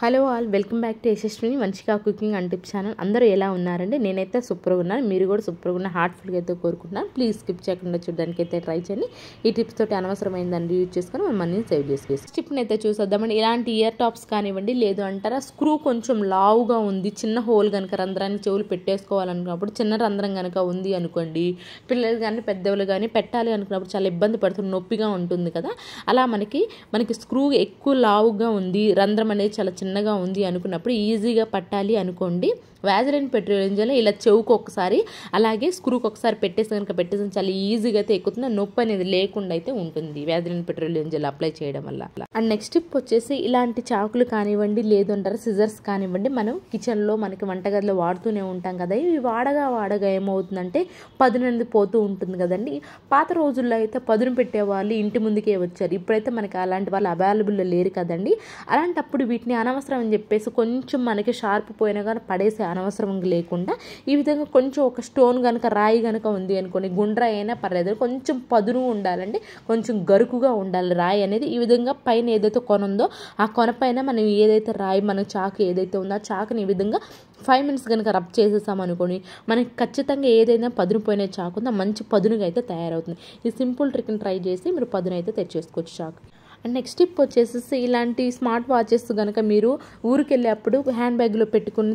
Hello all, welcome back to Yashaswini మంచిగా cooking and tips channel. అందరూ ఎలా ఉన్నారండి? నేనైతే సూపర్గా ఉన్నాను. మీరు కూడా సూపర్గా ఉన్న హార్ట్ఫుల్గా అయితే కోరుకుంటున్నాను. ప్లీజ్ స్కిప్ చేయకుండా చూడడానికి అయితే ట్రై చేయండి. ఈ టిప్స్ తోటి అనవసరమైన దాన్ని యూజ్ చేసుకొని మనం మనీని సేవ్ చేసుకోవచ్చు. టిప్ని అయితే చూసేద్దామండి. ఇలాంటి ఇయర్ టాప్స్ కానివ్వండి, లేదు అంటారా స్క్రూ కొంచెం లావుగా ఉంది, చిన్న హోల్ కనుక రంధ్రానికి చెవులు పెట్టేసుకోవాలనుకున్నప్పుడు చిన్న రంధ్రం కనుక ఉంది అనుకోండి, పిల్లలు కానీ పెద్దవాళ్ళు కానీ పెట్టాలి అనుకున్నప్పుడు చాలా ఇబ్బంది పడుతుంది, నొప్పిగా ఉంటుంది కదా. అలా మనకి స్క్రూ ఎక్కువ లావుగా ఉంది, రంధ్రం అనేది చాలా చిన్నగా ఉంది అనుకున్నప్పుడు ఈజీగా పట్టాలి అనుకోండి, వ్యాజిలిన్ పెట్రోలియం జెల్ ఇలా చెవుకు ఒకసారి అలాగే స్క్రూకి ఒకసారి పెట్టేసి చాలా ఈజీగా అయితే ఎక్కుతుంది, నొప్పి అనేది లేకుండా అయితే ఉంటుంది వ్యాజిలిన్ పెట్రోలియం జెల్ అప్లై చేయడం వల్ల. అండ్ నెక్స్ట్ టిప్ వచ్చేసి ఇలాంటి చాకులు కానివ్వండి, లేదు అంటారు సిజర్స్ కానివ్వండి, మనం కిచెన్లో మనకి వంటగదిలో వాడుతూనే ఉంటాం కదా. ఇవి వాడగా ఏమవుతుందంటే పదును అనేది పోతూ ఉంటుంది కదండి. పాత రోజుల్లో అయితే పదును పెట్టేవాళ్ళు ఇంటి ముందుకే వచ్చారు, ఇప్పుడైతే మనకి అలాంటి వాళ్ళు అవైలబుల్లో లేరు కదండి. అలాంటప్పుడు వీటిని అనవసరం అని చెప్పేసి కొంచెం మనకి షార్ప్ పోయినా కానీ పడేసే అనవసరం లేకుండా ఈ విధంగా కొంచెం ఒక స్టోన్ కనుక రాయి కనుక ఉంది అనుకోండి, గుండ్ర అయినా పర్లేదు, కొంచెం పదును ఉండాలండి, కొంచెం గరుకుగా ఉండాలి రాయి అనేది. ఈ విధంగా పైన ఏదైతే కొన ఉందో ఆ కొన పైన మనం ఏదైతే రాయి మన చాకు ఏదైతే ఉందో ఆ చాకుని ఈ విధంగా 5 మినిట్స్ కనుక రబ్ చేసేసామనుకోండి, మనకి ఖచ్చితంగా ఏదైనా పదును పోయిన చాకు ఉందో మంచి పదునుగా అయితే తయారవుతుంది. ఈ సింపుల్ ట్రిక్ని ట్రై చేసి మీరు పదును అయితే తెచ్చేసుకోవచ్చు చాకు. అండ్ నెక్స్ట్ టిప్ వచ్చేసి ఇలాంటి స్మార్ట్ వాచెస్ కనుక మీరు ఊరికి వెళ్ళేప్పుడు హ్యాండ్ బ్యాగ్లో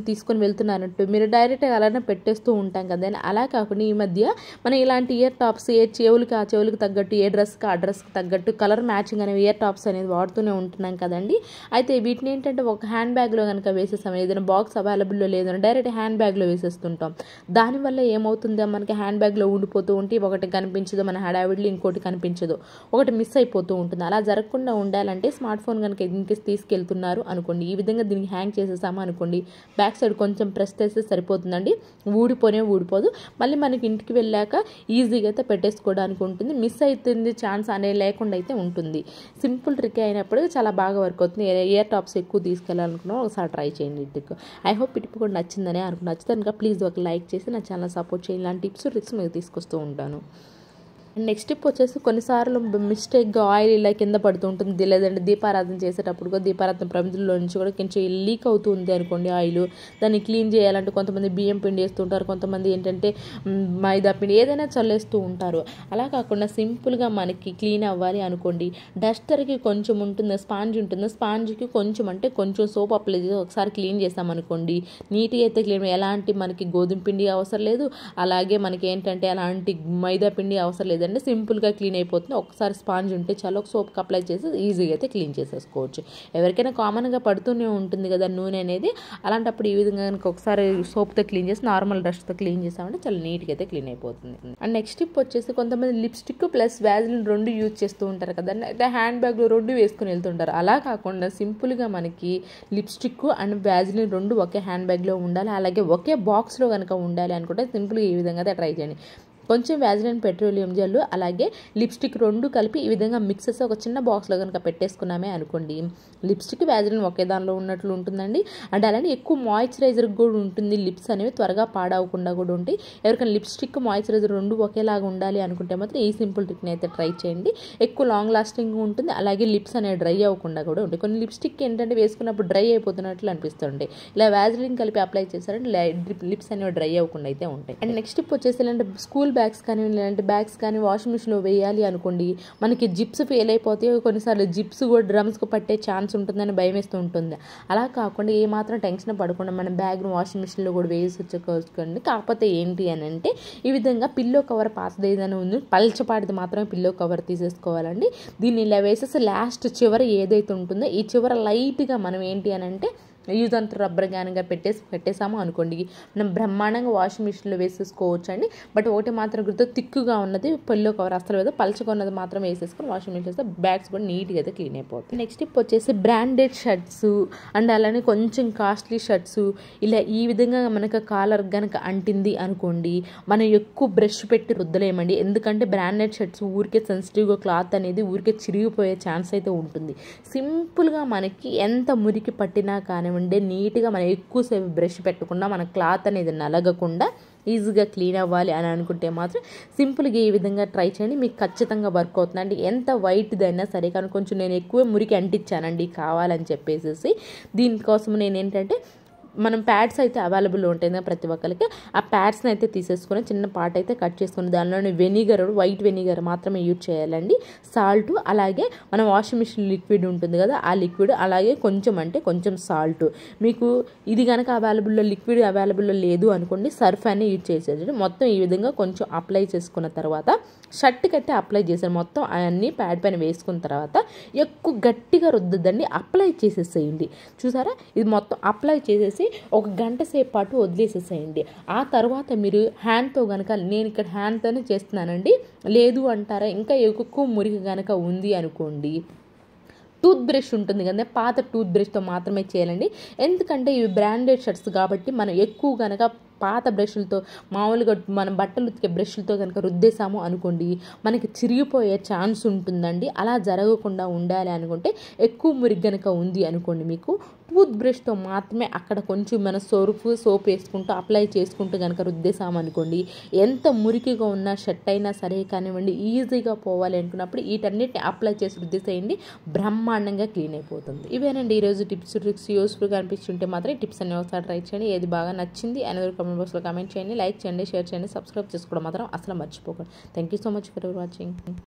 తీసుకొని వెళ్తున్నారంటూ మీరు డైరెక్ట్గా అలానే పెట్టేస్తూ ఉంటాం కదా. అలా కాకుండా ఈ మధ్య మనం ఇలాంటి ఇయర్ టాప్స్ ఆ చెవులకి తగ్గట్టు, ఏ డ్రెస్కి ఆ డ్రెస్కి తగ్గట్టు కలర్ మ్యాచింగ్ అనేవి ఇయర్ టాప్స్ అనేది వాడుతూనే ఉంటున్నాం కదండి. అయితే వీటిని ఏంటంటే ఒక హ్యాండ్ బ్యాగ్లో కనుక వేసేస్తాం, ఏదైనా బాక్స్ అవైలబుల్లో లేదని డైరెక్ట్ హ్యాండ్ బ్యాగ్లో వేసేస్తుంటాం. దానివల్ల ఏమవుతుందో మనకి హ్యాండ్ బ్యాగ్లో ఉండిపోతూ ఉంటే ఒకటి కనిపించదు, మన హడావిడిలో ఇంకోటి కనిపించదు, ఒకటి మిస్ అయిపోతూ ఉంటుంది. అలా జరగకుండా ఉండాలంటే స్మార్ట్ ఫోన్ కనుక ఇన్కేస్ తీసుకెళ్తున్నారు అనుకోండి, ఈ విధంగా దీనికి హ్యాంగ్ చేసేసాము అనుకోండి, బ్యాక్ సైడ్ కొంచెం ప్రెస్ చేస్తే సరిపోతుందండి, ఊడిపోదు. మళ్ళీ మనకి ఇంటికి వెళ్ళాక ఈజీగా అయితే పెట్టేసుకోవడానికి ఉంటుంది, మిస్ అవుతుంది ఛాన్స్ అనేది లేకుండా అయితే ఉంటుంది. సింపుల్ ట్రిక్ అయినప్పుడు చాలా బాగా వర్క్ అవుతుంది. ఇయర్ టాప్స్ ఎక్కువ తీసుకెళ్ళాలనుకున్నా ఒకసారి ట్రై చేయండి. ట్రిక్ ఐ హోప్ ఇటు కూడా నచ్చిందని అనుకున్నా. నచ్చితే కనుక ప్లీజ్ ఒక లైక్ చేసి నా ఛానల్ సపోర్ట్ చేయండి. ఇలాంటి టిప్స్ ట్రిక్స్ మీకు తీసుకొస్తూ ఉంటాను. నెక్స్ట్ టిప్ వచ్చేసి కొన్నిసార్లు మిస్టేక్గా ఆయిల్ ఇలా కింద పడుతూ ఉంటుంది, లేదంటే దీపారాధన చేసేటప్పుడు దీపారాధన ప్రమిదల్లో నుంచి కూడా కొంచెం లీక్ అవుతుంది అనుకోండి ఆయిల్. దాన్ని క్లీన్ చేయాలంటే కొంతమంది బియ్యం పిండి వేస్తుంటారు, కొంతమంది ఏంటంటే మైదా పిండి ఏదైనా చల్లేస్తూ ఉంటారు. అలా కాకుండా సింపుల్గా మనకి క్లీన్ అవ్వాలి అనుకోండి, డస్టర్కి కొంచెం ఉంటుంది, స్పాంజ్కి కొంచెం సోప్ అప్లై చేసి ఒకసారి క్లీన్ చేసామనుకోండి, నీట్గా అయితే క్లీన్. ఎలాంటి మనకి గోధుమ పిండి అవసరం లేదు, అలాగే మనకి ఏంటంటే ఎలాంటి మైదా పిండి అవసరం లేదండి, సింపుల్గా క్లీన్ అయిపోతుంది. ఒకసారి స్పాంజ్ ఉంటే చాలా, ఒక సోప్కి అప్లై చేసి ఈజీగా అయితే క్లీన్ చేసేసుకోవచ్చు. ఎవరికైనా కామన్గా పడుతూనే ఉంటుంది కదా నూనె అనేది, అలాంటప్పుడు ఈ విధంగా కనుక ఒకసారి సోప్తో క్లీన్ చేసి నార్మల్ డస్ట్తో క్లీన్ చేసామంటే చాలా నీట్గా అయితే క్లీన్ అయిపోతుంది. అండ్ నెక్స్ట్ టిప్ వచ్చేసి కొంతమంది లిప్స్టిక్ ప్లస్ వ్యాజిలిన్ 2 యూజ్ చేస్తూ ఉంటారు కదా, అంటే హ్యాండ్ బ్యాగ్లో 2 వేసుకుని వెళ్తుంటారు. అలా కాకుండా సింపుల్గా మనకి lipstick and Vaseline 2 okay hand బ్యాగ్లో ఉండాలి, అలాగే ఒకే బాక్స్లో కనుక ఉండాలి అనుకుంటే సింపుల్గా ఈ విధంగా అయితే ట్రై చేయండి. కొంచెం వ్యాజిలిన్ పెట్రోలియం జెల్ అలాగే లిప్స్టిక్ 2 కలిపి ఈ విధంగా మిక్స్ చేసి ఒక చిన్న బాక్స్లో కనుక పెట్టేసుకున్నామే అనుకోండి, లిప్స్టిక్ వ్యాజిలిన్ ఒకే దానిలో ఉన్నట్లు ఉంటుందండి. అండ్ అలానే ఎక్కువ మాయిశ్చరైజర్ కూడా ఉంటుంది, లిప్స్ అనేవి త్వరగా పాడవకుండా కూడా ఉంటాయి. ఎవరికైనా లిప్స్టిక్ మాయిశ్చరైజర్ 2 ఒకేలాగా ఉండాలి అనుకుంటే మాత్రం ఈ సింపుల్ ట్రిక్ని అయితే ట్రై చేయండి. ఎక్కువ లాంగ్ లాస్టింగ్ ఉంటుంది, అలాగే లిప్స్ అనేవి డ్రై అవ్వకుండా కూడా ఉంటాయి. కొన్ని లిప్స్టిక్ ఏంటంటే వేసుకున్నప్పుడు డ్రై అయిపోతున్నట్లు అనిపిస్తుంది, ఇలా వ్యాజిలిన్ కలిపి అప్లై చేశారంటే లిప్స్ అనేవి డ్రై అవ్వకుండా అయితే ఉంటాయి. అండ్ నెక్స్ట్ టిప్ వచ్చేసి ఇలాంటి స్కూల్ బ్యాగ్స్ కానీ ఇలాంటి బ్యాగ్స్ కానీ వాషింగ్ మిషన్లో వేయాలి అనుకోండి, మనకి జిప్స్ ఫెయిల్ అయిపోతే కొన్నిసార్లు జిప్స్ కూడా డ్రమ్స్కి పట్టే ఛాన్స్ ఉంటుందని భయం వేస్తూ ఉంటుంది. అలా కాకుండా ఏమాత్రం టెన్షన్ పడకుండా మన బ్యాగ్ను వాషింగ్ మిషన్లో కూడా వేసుకోండి. కాకపోతే ఏంటి అని అంటే ఈ విధంగా పిల్లో కవర్ పాతది ఏదైనా ఉంది, పల్చపాటిది మాత్రమే పిల్లో కవర్ తీసేసుకోవాలండి. దీన్ని ఇలా వేసేసి లాస్ట్ చివర ఏదైతే ఉంటుందో ఈ చివర లైట్గా మనం ఏంటి అని అంటే యూజ్ అంత రబ్బర్ గానిగా పెట్టేసాము అనుకోండి, మనం బ్రహ్మాండంగా వాషింగ్ మిషన్లో వేసేసుకోవచ్చు అండి. బట్ ఒకటి మాత్రం గుర్తు, తిక్కుగా ఉన్నది పిల్లో కవర్ అసలు వేదో, పలుచగా ఉన్నది మాత్రం వేసేసుకొని వాషింగ్ మిషన్ వేస్తే బ్యాగ్స్ కూడా నీట్గా అయితే క్లీన్ అయిపోతుంది. నెక్స్ట్ టిప్ వచ్చేసి బ్రాండెడ్ షర్ట్స్ అండ్ అలానే కొంచెం కాస్ట్లీ షర్ట్స్ ఇలా ఈ విధంగా మనకు కాలర్ కనుక అంటింది అనుకోండి, మనం ఎక్కువ బ్రష్ పెట్టి రుద్దలేమండి, ఎందుకంటే బ్రాండెడ్ షర్ట్స్ ఊరికే సెన్సిటివ్గా క్లాత్ అనేది ఊరికే చిరిగిపోయే ఛాన్స్ అయితే ఉంటుంది. సింపుల్గా మనకి ఎంత మురికి పట్టినా కానివ్వండి, కానివ్వండి నీట్గా మనం ఎక్కువసేపు బ్రష్ పెట్టకుండా మన క్లాత్ అనేది నలగకుండా ఈజీగా క్లీన్ అవ్వాలి అని అనుకుంటే మాత్రం సింపుల్గా ఈ విధంగా ట్రై చేయండి, మీకు ఖచ్చితంగా వర్క్ అవుతుందండి. ఎంత వైట్దైనా సరే కానీ కొంచెం నేను ఎక్కువ మురికి అంటించానండి కావాలని చెప్పేసి. దీనికోసం నేను ఏంటంటే మనం ప్యాడ్స్ అయితే అవైలబుల్ ఉంటాయి కదా ప్రతి ఒక్కరికి, ఆ ప్యాడ్స్ని అయితే తీసేసుకొని చిన్న పార్ట్ అయితే కట్ చేసుకుని దానిలోని వెనిగర్, వైట్ వెనిగర్ మాత్రమే యూజ్ చేయాలండి, సాల్ట్, అలాగే మన వాషింగ్ మిషన్ లిక్విడ్ ఉంటుంది కదా ఆ లిక్విడ్, అలాగే కొంచెం అంటే కొంచెం సాల్ట్. మీకు ఇది కనుక లిక్విడ్ అవైలబుల్లో లేదు అనుకోండి సర్ఫ్ అని యూజ్ చేసేది. మొత్తం ఈ విధంగా కొంచెం అప్లై చేసుకున్న తర్వాత షర్ట్కి అయితే అప్లై చేశాను, మొత్తం అవన్నీ ప్యాడ్ పైన వేసుకున్న తర్వాత ఎక్కువ గట్టిగా రుద్దదండి, అప్లై చేసేసేయండి. చూసారా, ఇది మొత్తం అప్లై చేసేసి ఒక గంట సేపు పాటు వదిలేసేసేయండి. ఆ తర్వాత మీరు హ్యాండ్తో కనుక, నేను ఇక్కడ హ్యాండ్తోనే చేస్తున్నానండి, లేదు అంటారా ఇంకా ఎక్కువ మురికి కనుక ఉంది అనుకోండి టూత్ బ్రష్ ఉంటుంది కదా పాత టూత్ బ్రష్తో మాత్రమే చేయాలండి. ఎందుకంటే ఇవి బ్రాండెడ్ షర్ట్స్ కాబట్టి మనం ఎక్కువ కనుక పాత బ్రష్లతో మామూలుగా మనం బట్టలు ఉతికే బ్రష్లతో కనుక రుద్దేశాము అనుకోండి మనకి చిరిగిపోయే ఛాన్స్ ఉంటుందండి. అలా జరగకుండా ఉండాలి అనుకుంటే ఎక్కువ మురికి కనుక ఉంది అనుకోండి మీకు టూత్ బ్రష్తో మాత్రమే అక్కడ కొంచెం మన సోప్ వేసుకుంటూ అప్లై చేసుకుంటూ కనుక రుద్దేశామనుకోండి ఎంత మురికిగా ఉన్న షర్ట్ అయినా సరే కానివ్వండి ఈజీగా పోవాలి అనుకున్నప్పుడు వీటన్నిటిని అప్లై చేసి రుద్దేసేయండి, బ్రహ్మాండంగా క్లీన్ అయిపోతుంది. ఇవేనండి ఈరోజు టిప్స్ ట్రిక్స్. యూస్ఫుల్గా అనిపిస్తుంటే మాత్రం ఈ టిప్స్ అన్ని ఒకసారి ట్రై చేయండి. ఏది బాగా నచ్చింది అనేది కామెంట్ బాక్స్లో కామెంట్ చేయండి, లైక్ చేయండి, షేర్ చేయండి, సబ్స్క్రైబ్ చేసుకోవడం మాత్రం అసలు మర్చిపోకండి. Thank you so much for watching.